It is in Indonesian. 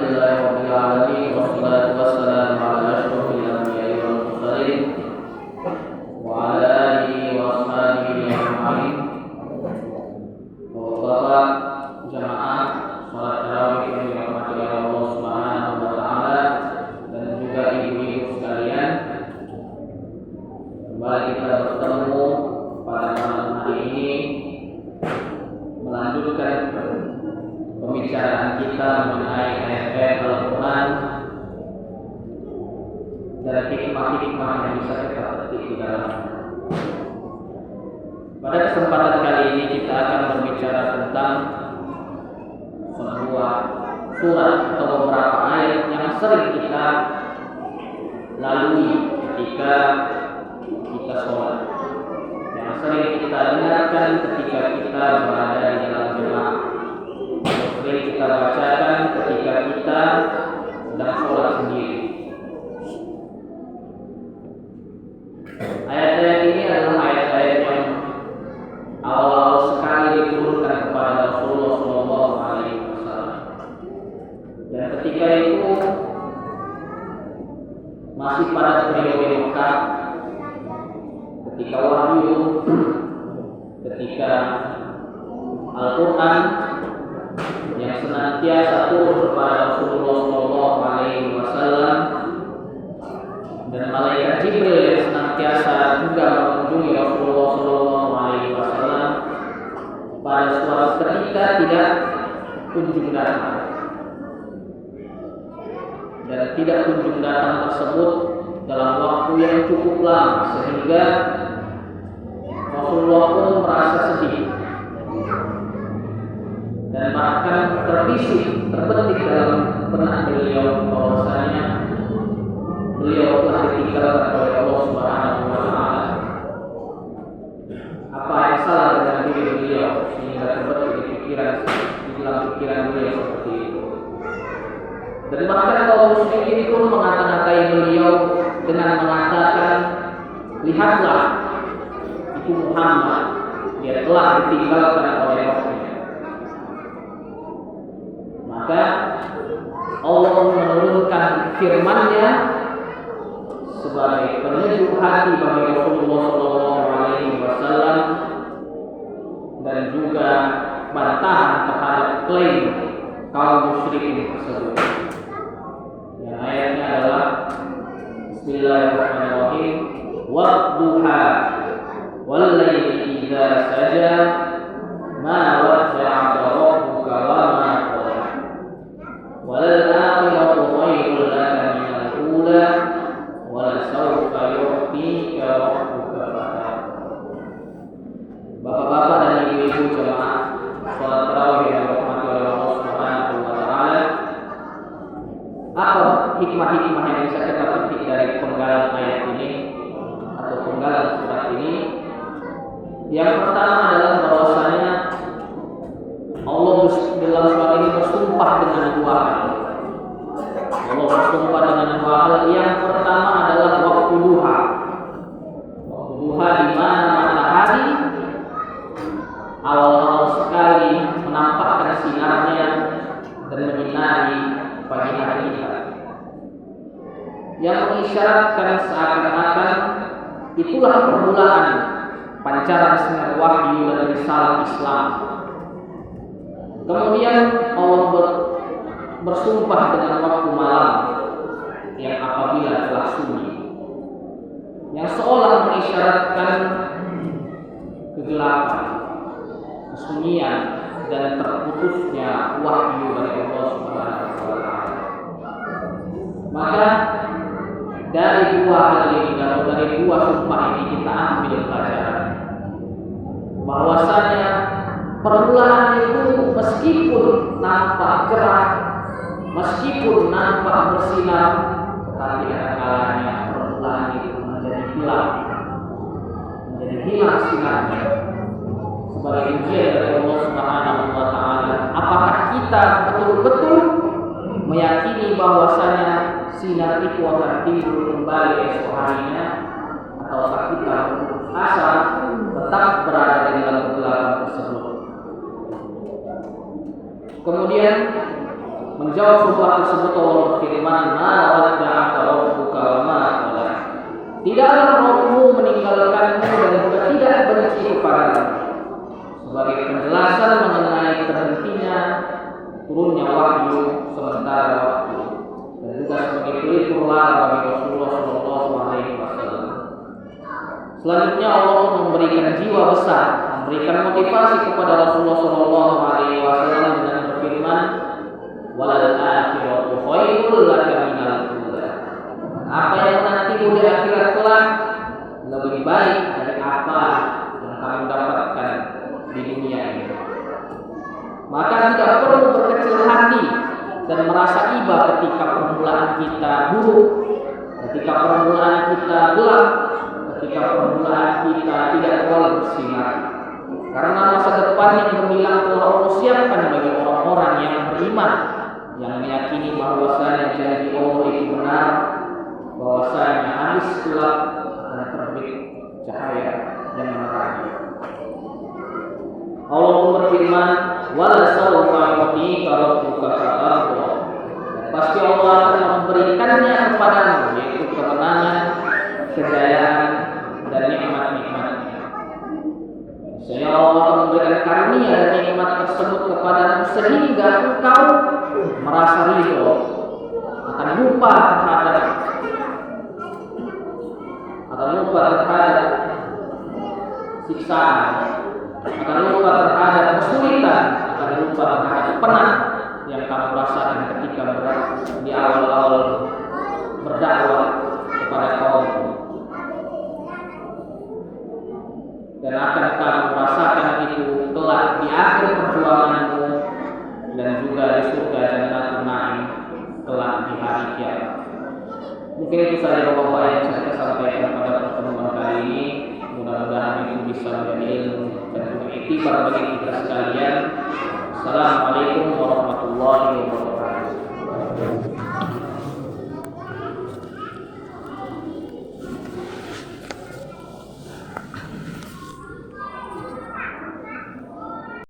Alhamdulillahirabbil alamin wassalatu wassalamu ala asyrofil anbiya'i wal mursalin wa ala alihi wa ashabihi ajma'in. Bapak-bapak jamaah salat tarawih yang dirahmati oleh Allah Subhanahu wa taala dan juga ibu-ibu sekalian, kembali kita bertemu pada malam hari ini melanjutkan pembicaraan kita mengenai ayat-ayat Al-Quran dan hikmah-hikmah yang bisa kita petik di dalamnya. Pada kesempatan kali ini kita akan berbicara tentang sebuah surat atau beberapa ayat yang sering kita lalui ketika kita sholat, yang sering kita dengarkan ketika kita berada di dalam jemaah, sering kita bacakan ketika kita sedang sholat sendiri. Ayat-ayat ini adalah ayat-ayat yang awal-awal sekali diturunkan kepada Rasulullah SAW, dan ketika itu masih pada periode Mekah, ketika wahyu, ketika Al-Quran yang senantiasa turun kepada Rasulullah SAW dan malaikat Jibril yang senantiasa juga mengunjungi Rasulullah SAW, pada suatu ketika tidak kunjung datang, dan tidak kunjung datang tersebut dalam waktu yang cukup lama sehingga Rasulullah pun merasa sedih dan bahkan terbetik dalam benak beliau bahwasanya beliau telah ditinggalkan oleh Allah Subhanahu wa taala. Apa yang salah dengan diri beliau sehingga terbetik di dalam pikiran beliau seperti itu. Dan bahkan kaum musyrikin pun mengata-ngatai beliau dengan mengatakan, lihatlah itu Muhammad, dia telah ditinggalkan oleh Rasulnya. Maka Allah menurunkan firman-Nya sebagai penyejuk hati bagi Rasulullah SAW dan juga bantahan terhadap klaim kaum musyrikin tersebut. Yang ayatnya adalah Bismillahirrahmanirrahim, wadduha wallaili idza saja ma wadda'aka rabbuka wa ma qala wal akhiratu khairun laka minal ula wa sawfa yu'tika rabbuka fatarda. Bapak-bapak dan ibu-ibu jemaah salat tarawih yang dirahmati oleh Allah Subhanahu wa taala, apa hikmah-hikmah yang bisa kita petik dari penggalan ayat ini atau penggalan surat ini? Yang pertama adalah bahwasanya Allah dalam surat ini bersumpah dengan dua hal. Allah bersumpah dengan dua hal. Yang pertama adalah waktu duha. Waktu duha di mana matahari awal-awal sekali menampakkan sinarnya dan menyinari pagi hari kita, yang mengisyaratkan seakan-akan itulah permulaan pancaran sinar wahyu dan risalah Islam. Kemudian Allah bersumpah dengan waktu malam yang apabila telah sunyi, yang seolah mengisyaratkan kegelapan, kesunyian dan terputusnya wahyu dari Allah Subhanahu wa taala. Maka dari dua hal ini, dari dua sumpah ini kita ambil pelajaran bahwasanya permulaan itu meskipun nampak cerah, meskipun nampak bersinar, tetapi ada kalanya permulaan itu menjadi gelap, menjadi hilang sinarnya. Sebagai ujian dari Allah Subhanahu wa taala, apakah kita betul-betul meyakini bahwasanya sinar itu akan timbul kembali esok harinya, ataukah kita putus asa tetap berada di dalam kegelapan tersebut? Kemudian Menjawab sumpah tersebut Allah berfirman, "Ma wadda'aka rabbuka wa ma qala." Tidaklah Rabbmu meninggalkanmu dan juga tidak benci kepadamu. Sebagai penjelasan mengenai terhentinya turunnya wahyu sementara waktu, dan juga sebagai pelipur lara bagi Rasulullah Shallallahu Alaihi Wasallam. Selanjutnya Allah memberikan jiwa besar, memberikan motivasi kepada Rasulullah Shallallahu Alaihi Wasallam dengan berfirman, "Walal akhiratu khairul laka minal ula." Apa yang menantimu di akhirat kelak lebih baik dari apa yang kamu dapatkan di dunia ini. Maka tidak perlu berkecil hati dan merasa iba ketika permulaan kita buruk, ketika permulaan kita gelap, ketika permulaan kita tidak terlalu bersinar. Karena masa depan yang gemilang telah Allah siapkan bagi orang-orang yang beriman, yang meyakini bahwasanya janji Allah itu benar, bahwasanya habis gelap dan terbit cahaya yang menerangi. Allah berfirman, "Wala sawfa yu'tika rabbuka fatarda." Pasti Allah akan memberikannya kepadamu, yaitu kemenangan, kejayaan, dan nikmat-nikmatnya. Saya Allah akan memberikan karunia dan nikmat tersebut kepadamu sehingga engkau merasa ridho, akan lupa terhadap siksaan, akan lupa terhadap kesulitan, akan lupa terhadap penat yang kamu rasakan ketika di awal-awal berdakwah kepada kaum, dan akan kamu rasakan itu kelak di akhir perjuanganmu dan juga di surga Jannatul Na'im kelak di hari kiamat. Mungkin itu saja Bapak-Bapak yang saya sampaikan pada pertemuan kali ini. Mudah-mudahan itu bisa menjadi ilmu dan juga iktibar bagi kita sekalian. Assalamualaikum warahmatullahi wabarakatuh.